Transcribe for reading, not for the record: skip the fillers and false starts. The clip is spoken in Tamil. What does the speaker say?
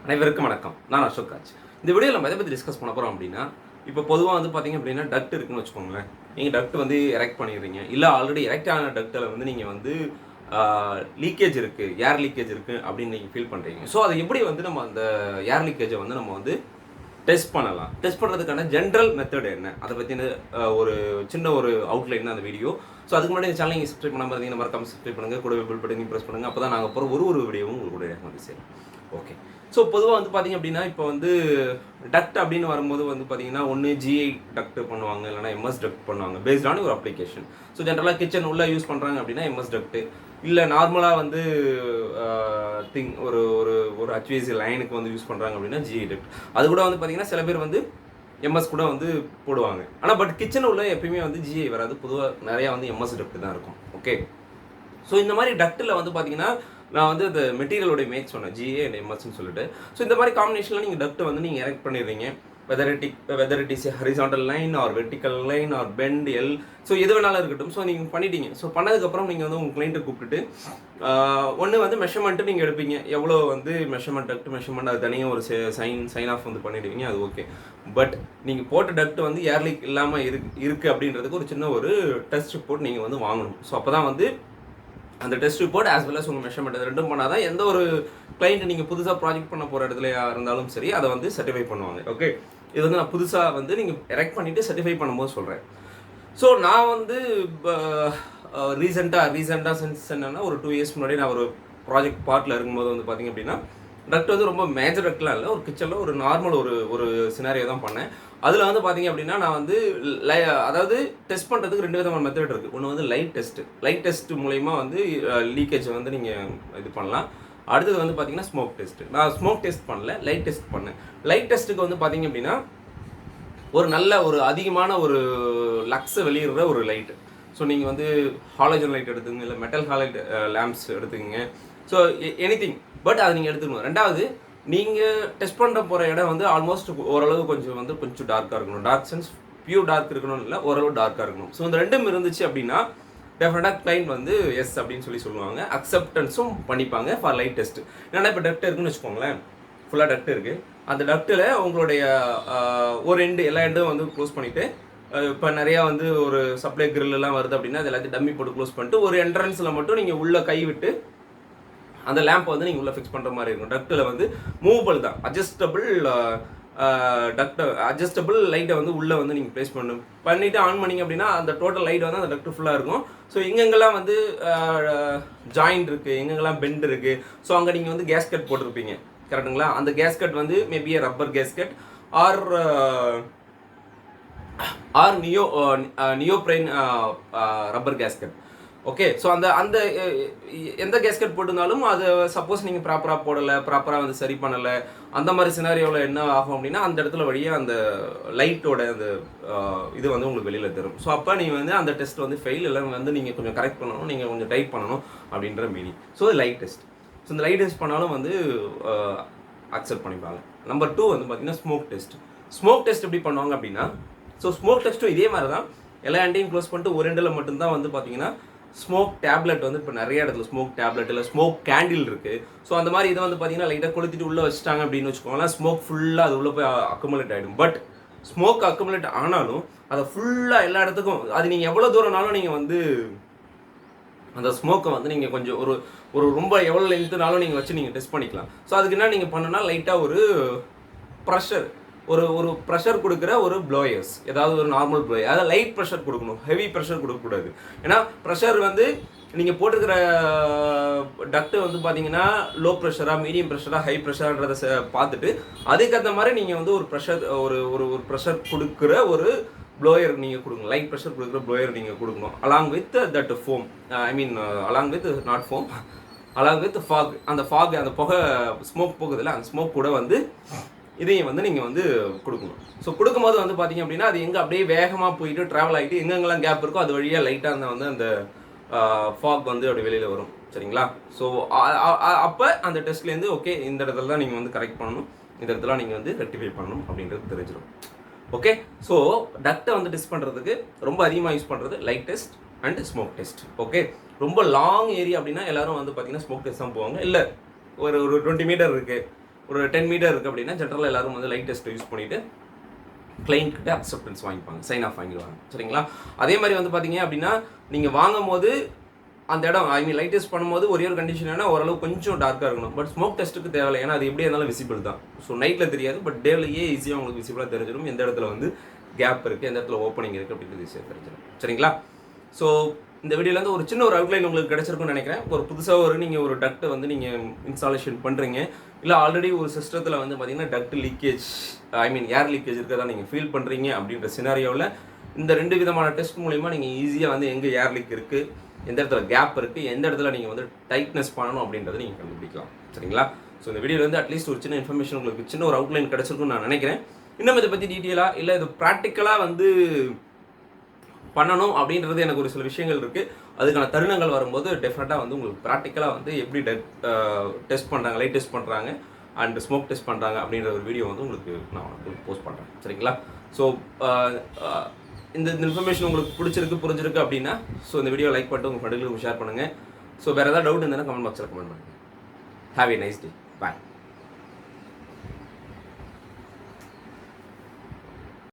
அனைவருக்கும் வணக்கம். நான் அசோக் ராஜ். இந்த வீடியோவில் நம்ம எதை பற்றி டிஸ்கஸ் பண்ண போகிறோம் அப்படின்னா, இப்போ பொதுவாக வந்து பார்த்தீங்க அப்படின்னா டக்ட் இருக்குன்னு வச்சுக்கோங்களேன். நீங்கள் டக்ட் வந்து எரெக்ட் பண்ணிடுறீங்க, இல்லை ஆல்ரெடி எரெக்ட் ஆன டக்ட்டில் வந்து நீங்கள் வந்து லீக்கேஜ் இருக்குது, ஏர் லீக்கேஜ் இருக்குது அப்படின்னு நீங்கள் ஃபீல் பண்ணுறீங்க. ஸோ அதை எப்படி வந்து நம்ம அந்த ஏர் லீக்கேஜை வந்து நம்ம வந்து டெஸ்ட் பண்ணலாம். டெஸ்ட் பண்ணுறதுக்கான ஜென்ரல் மெத்தட் என்ன, அதை பற்றின ஒரு சின்ன ஒரு அவுட்லைன் தான் அந்த வீடியோ. ஸோ அதுக்கு முன்னாடி இந்த சேனல் நீங்கள் சப்ஸ்கிரைப் பண்ணாமல் இருந்தீங்கன்னா மறக்காம சப்ஸ்கிரைப் பண்ணுங்கள், கூட பில் பட்டனையும் ப்ரெஸ் பண்ணுங்கள். அப்போ தான் நாங்கள் போகிற ஒரு வீடியோவும் உங்களுக்கு கூட வந்து சேரும். ஓகே. ஸோ பொதுவாக வந்து பார்த்தீங்க அப்படின்னா இப்போ வந்து டக்ட் அப்படின்னு வரும்போது வந்து பார்த்தீங்கன்னா ஒன்று ஜிஐ டக்ட் பண்ணுவாங்க, இல்லைனா எம்எஸ் டக்ட் பண்ணுவாங்க, பேஸ்டான ஒரு அப்ளிகேஷன். ஸோ ஜென்ரலாக கிச்சன் உள்ளே யூஸ் பண்ணுறாங்க அப்படின்னா எம்எஸ் டக்ட்டு, இல்லை நார்மலாக வந்து ஒரு ஒரு ஒரு HVAC லைனுக்கு வந்து யூஸ் பண்ணுறாங்க அப்படின்னா ஜிஐ டக்ட். அது கூட வந்து பார்த்தீங்கன்னா சில பேர் வந்து எம்எஸ் கூட வந்து போடுவாங்க. ஆனால் பட் கிச்சன் உள்ள எப்பயுமே வந்து ஜிஐ வராது, பொதுவாக நிறையா வந்து எம்எஸ் டக்ட் தான் இருக்கும். ஓகே. ஸோ இந்த மாதிரி டக்ட்டில் வந்து பார்த்தீங்கன்னா நான் வந்து அந்த மெட்டீரியலோட மேட்ச் சொன்னேன், ஜிஏ அண்ட் எம்எஸ்ன்னு சொல்லிட்டு. ஸோ இந்த மாதிரி காம்பினேஷனில் நீங்கள் டக்ட் வந்து நீங்கள் எரெக்ட் பண்ணிடுறீங்க. Whether it is horizontal line or vertical line or bend L, so எது வேணாலும் இருக்கட்டும். ஸோ நீங்கள் பண்ணிட்டீங்க. ஸோ பண்ணதுக்கப்புறம் நீங்கள் வந்து உங்கள் கிளைண்ட்டை கூப்பிட்டுட்டு ஒன்று வந்து மெஷர்மெண்ட்டு நீங்கள் எடுப்பீங்க, எவ்வளோ வந்து மெஷர்மெண்ட் டக்ட் மெஷர்மெண்ட் அது தனியாக ஒரு சைன் ஆஃப் வந்து பண்ணிடுவீங்க, அது ஓகே. பட் நீங்கள் போட்ட டக்ட் வந்து ஏர் லீக் இல்லாமல் இருக்குது அப்படின்றதுக்கு ஒரு சின்ன ஒரு டெஸ்ட் ரிப்போர்ட் நீங்கள் வந்து வாங்கணும். ஸோ அப்போ தான் வந்து அந்த test report as well as உங்கள் மெஷர்மெண்ட் அது ரெண்டும் பண்ணால் தான் எந்த ஒரு கிளைண்ட் நீங்கள் புதுசாக ப்ராஜெக்ட் பண்ண போகிற இடத்துல இருந்தாலும் சரி அதை வந்து சர்டிஃபை பண்ணுவாங்க. ஓகே. இது வந்து நான் புதுசாக வந்து நீங்கள் எரெக்ட் பண்ணிவிட்டு சர்டிஃபை பண்ணும்போது சொல்கிறேன். ஸோ நான் வந்து ரீசெண்டாக சென்ஸ் என்னென்னா ஒரு 2 இயர்ஸ் முன்னாடி நான் ஒரு ப்ராஜெக்ட் பார்ட்டில் இருக்கும்போது வந்து பார்த்திங்க அப்படின்னா டக்ட் வந்து ரொம்ப மேஜர் டக்ட்லாம் இல்லை, ஒரு கிச்சனில் ஒரு நார்மல் ஒரு சினாரியோ தான் பண்ணேன். அதில் வந்து பார்த்திங்க அப்படின்னா நான் வந்து அதாவது டெஸ்ட் பண்ணுறதுக்கு 2 விதமான மெத்தட் இருக்குது. ஒன்று வந்து லைட் டெஸ்ட் மூலயமா வந்து லீக்கேஜை வந்து நீங்கள் இது பண்ணலாம். அடுத்தது வந்து பார்த்திங்கன்னா ஸ்மோக் டெஸ்ட். நான் ஸ்மோக் டெஸ்ட் பண்ணல, லைட் டெஸ்ட் பண்ணேன். லைட் டெஸ்ட்டுக்கு வந்து பார்த்திங்க அப்படின்னா ஒரு நல்ல ஒரு அதிகமான ஒரு லக்ஸை வெளியிடுற ஒரு லைட்டு. ஸோ நீங்கள் வந்து ஹாலஜன் லைட் எடுத்துங்க, இல்லை மெட்டல் ஹாலைட் லேம்ப்ஸ் எடுத்துக்கங்க. ஸோ எனிதிங், பட் அதை நீங்கள் எடுத்துக்கணும். ரெண்டாவது, நீங்கள் டெஸ்ட் பண்ண போகிற இடம் வந்து ஆல்மோஸ்ட் ஓரளவு கொஞ்சம் டார்க்காக இருக்கணும். டார்க் சென்ஸ் பியூர் டார்க் இருக்கணும், இல்லை ஓரளவு டார்க்காக இருக்கணும். ஸோ இந்த ரெண்டும் இருந்துச்சு அப்படின்னா டெஃபினட்டாக கிளைண்ட் வந்து எஸ் அப்படின்னு சொல்லுவாங்க, அக்செப்டன்ஸும் பண்ணிப்பாங்க ஃபார் லைட் டெஸ்ட். ஏன்னா இப்போ டக்ட் இருக்குன்னு வச்சுக்கோங்களேன், ஃபுல்லாக டக்ட் இருக்குது. அந்த டக்ட்டில் உங்களுடைய ஒரு எல்லா எண்டும் வந்து க்ளோஸ் பண்ணிவிட்டு, இப்போ நிறையா வந்து ஒரு சப்ளை கிரில்லாம் வருது அப்படின்னா அது எல்லாத்தையும் டம்மி போட்டு க்ளோஸ் பண்ணிட்டு ஒரு என்ட்ரன்ஸில் மட்டும் நீங்கள் உள்ளே கை விட்டு அந்த லேம்பை வந்து நீங்கள் உள்ளே ஃபிக்ஸ் பண்ணுற மாதிரி இருக்கும். டக்ட்டில் வந்து மூவபிள் தான், அட்ஜஸ்டபிள் லைட்டை வந்து உள்ளே வந்து நீங்கள் ப்ளேஸ் பண்ணிவிட்டு ஆன் பண்ணிங்க அப்படின்னா அந்த டோட்டல் லைட் வந்து அந்த டக்ட் ஃபுல்லாக இருக்கும். ஸோ எங்கெங்கெல்லாம் வந்து ஜாயிண்ட் இருக்குது, எங்கெங்கெல்லாம் பெண்ட் இருக்குது, ஸோ அங்கே நீங்கள் வந்து கேஸ்கட் போட்டிருப்பீங்க, கரெக்டுங்களா? அந்த கேஸ்கட் வந்து maybe rubber gasket or neoprene rubber gasket. Okay. So அந்த எந்த கேஸ்கெட் போட்டிருந்தாலும் அது சப்போஸ் நீங்கள் ப்ராப்பராக வந்து சரி பண்ணலை, அந்த மாதிரி சினாரியோவில் என்ன ஆகும் அப்படின்னா அந்த இடத்துல வழியாக அந்த லைட்டோட அந்த இது வந்து உங்களுக்கு வெளியில் தரும். ஸோ அப்போ நீங்கள் வந்து அந்த டெஸ்ட் வந்து ஃபெயில், இல்லை வந்து நீங்கள் கொஞ்சம் கரெக்ட் பண்ணணும், நீங்கள் கொஞ்சம் டைட் பண்ணணும் அப்படின்ற meaning. So light test. So இந்த லைட் டெஸ்ட் பண்ணாலும் வந்து அக்செப்ட் பண்ணிப்பாங்க. நம்பர் 2 வந்து பார்த்தீங்கன்னா ஸ்மோக் டெஸ்ட் எப்படி பண்ணுவாங்க அப்படின்னா, ஸோ ஸ்மோக் டெஸ்ட்டும் இதே மாதிரி தான், எல்லா எண்டையும் க்ளோஸ் பண்ணிட்டு ஒரு எண்டில் மட்டும்தான் வந்து பார்த்தீங்கன்னா ஸ்மோக் டேப்லெட் வந்து இப்போ நிறைய இடத்துல ஸ்மோக் டேப்லெட் இல்லை ஸ்மோக் கேண்டில் இருக்குது. ஸோ அந்த மாதிரி இதை வந்து பார்த்தீங்கன்னா லைட்டாக கொளுத்திட்டு உள்ளே வச்சுட்டாங்க அப்படின்னு வச்சுக்கோங்களேன், ஸ்மோக் ஃபுல்லாக அது உள்ளே போய் அக்குமுலேட் ஆகிடும். பட் ஸ்மோக் அக்குமுலேட் ஆனாலும் அதை ஃபுல்லாக எல்லா இடத்துக்கும் அது நீங்கள் எவ்வளோ தூரம்னாலும் நீங்கள் வந்து அந்த ஸ்மோக்கை வந்து நீங்கள் கொஞ்சம் ஒரு ரொம்ப எவ்வளோ லென்த்துனாலும் நீங்கள் வச்சு நீங்கள் டெஸ்ட் பண்ணிக்கலாம். ஸோ அதுக்கு என்ன நீங்கள் பண்ணணும்னா லைட்டாக ஒரு ப்ரெஷர் கொடுக்குற ஒரு ப்ளோயர்ஸ், ஏதாவது ஒரு நார்மல் ப்ளோயர், அதாவது லைட் ப்ரெஷர் கொடுக்கணும், ஹெவி ப்ரெஷர் கொடுக்கக்கூடாது. ஏன்னா ப்ரெஷர் வந்து நீங்கள் போட்டுக்கிற டக்ட்டு வந்து பார்த்தீங்கன்னா லோ ப்ரெஷராக, மீடியம் ப்ரெஷராக, ஹை ப்ரெஷர்ன்றதை பார்த்துட்டு அதுக்கேற்ற மாதிரி நீங்கள் வந்து ஒரு ப்ரெஷர் கொடுக்குற ஒரு ப்ளோயர் நீங்கள் கொடுக்கணும், லைட் ப்ரெஷர் கொடுக்குற ப்ளோயர் நீங்கள் கொடுக்கணும். Along with that foam, along with not foam, along with fog. அந்த புகை ஸ்மோக் போகுதில்ல, அந்த ஸ்மோக் கூட வந்து இதையும் வந்து நீங்கள் வந்து கொடுக்கணும். ஸோ கொடுக்கும்போது வந்து பார்த்தீங்க அப்படின்னா அது எங்கே அப்படியே வேகமாக போயிட்டு ட்ராவல் ஆகிட்டு எங்கெங்கெல்லாம் கேப் இருக்கோ அது வழியாக லைட்டாக அந்த ஃபாக் வந்து அப்படி வெளியில் வரும், சரிங்களா? ஸோ அப்போ அந்த டெஸ்ட்லேருந்து ஓகே இந்த இடத்துல தான் நீங்கள் வந்து கரெக்ட் பண்ணணும், இந்த இடத்துல நீங்கள் வந்து ரெக்டிஃபை பண்ணணும் அப்படின்றது தெரிஞ்சிடும். ஓகே. ஸோ டக்ட்டை வந்து டெஸ்ட் பண்ணுறதுக்கு ரொம்ப அதிகமாக யூஸ் பண்ணுறது light test and smoke test. Okay. ரொம்ப லாங் ஏரியா அப்படின்னா எல்லோரும் வந்து பார்த்தீங்கன்னா ஸ்மோக் டெஸ்ட் தான் போவாங்க. இல்லை ஒரு 20 மீட்டர் இருக்குது, ஒரு 10 மீட்டர் இருக்குது அப்படின்னா ஜென்ரலாக எல்லாரும் வந்து லைட் டெஸ்ட்டை யூஸ் பண்ணிவிட்டு கிளைண்ட் கிட்ட அக்செப்டன்ஸ் வாங்கிப்பாங்க, சைன் ஆஃப் வாங்கிடுவாங்க. சரிங்களா? அதே மாதிரி வந்து பார்த்தீங்க அப்படின்னா நீங்கள் வாங்கும் போது அந்த இடம் லைட் டெஸ்ட் பண்ணும்போது ஒரே ஒரு கண்டிஷன் என்ன, ஓரளவு கொஞ்சம் டார்க்காக இருக்கணும். பட் ஸ்மோக் டெஸ்ட்டுக்கு தேவையில்லை, ஏன்னா அது எப்படி இருந்தாலும் விசிபிள் தான். ஸோ நைட்டில் தெரியாது, பட் டேலையே ஈஸியாக உங்களுக்கு விசிபிளாக தெரிஞ்சிடும் எந்த இடத்துல வந்து கேப் இருக்குது, எந்த இடத்துல ஓப்பனிங் இருக்குது அப்படின்றது ஈஸியாக தெரிஞ்சிடும். சரிங்களா? ஸோ இந்த வீடியோலேருந்து ஒரு சின்ன ஒரு அவுட்லைன் உங்களுக்கு கிடச்சிருக்குன்னு நினைக்கிறேன். ஒரு புதுசாக நீங்கள் ஒரு டக்ட்டை வந்து நீங்கள் இன்ஸ்டாலேஷன் பண்ணுறீங்க, இல்லை ஆல்ரெடி ஒரு சிஸ்டத்தில் வந்து பார்த்தீங்கன்னா டக்ட் லீக்கேஜ் ஏர் லீக்கேஜ் இருக்கிறதா நீங்கள் ஃபீல் பண்ணுறீங்க அப்படின்ற சினாரியோவில் இந்த 2 விதமான டெஸ்ட் மூலிமா நீங்கள் ஈஸியாக வந்து எங்கே ஏர் லீக் இருக்குது, எந்த இடத்துல கேப் இருக்குது, எந்த இடத்துல நீங்கள் வந்து டைட்னஸ் பண்ணணும் அப்படின்றத நீங்கள் கண்டுபிடிக்கலாம். சரிங்களா? ஸோ இந்த வீடியோலேருந்து அட்லீஸ்ட் ஒரு சின்ன இன்ஃபர்மேஷன் உங்களுக்கு சின்ன ஒரு அவுட்லைன் கிடச்சிருக்குன்னு நான் நினைக்கிறேன். இன்னும் இதை பற்றி டீட்டெயிலாக இல்லை இது ப்ராக்டிக்கலாக வந்து பண்ணணும் அப்படின்றது எனக்கு ஒரு சில விஷயங்கள் இருக்குது. அதுக்கான தருணங்கள் வரும்போது டெஃபினட்டாக வந்து உங்களுக்கு ப்ராக்டிக்கலாக வந்து எப்படி டெஸ்ட் பண்ணுறாங்க, லைட் டெஸ்ட் பண்ணுறாங்க அண்ட் ஸ்மோக் டெஸ்ட் பண்ணுறாங்க அப்படின்ற ஒரு வீடியோ வந்து உங்களுக்கு நான் போஸ்ட் பண்ணுறேன். சரிங்களா? ஸோ இந்த இன்ஃபர்மேஷன் உங்களுக்கு புரிஞ்சிருக்கு அப்படின்னா ஸோ இந்த வீடியோ லைக் பண்ணிட்டு உங்கள் ஃப்ரெண்டுகளுக்கு ஷேர் பண்ணுங்கள். ஸோ வேறு ஏதாவது டவுட் இருந்தால் கமெண்ட் பாக்ஸில் கமெண்ட் பண்ணுங்கள். Have a nice day. Bye.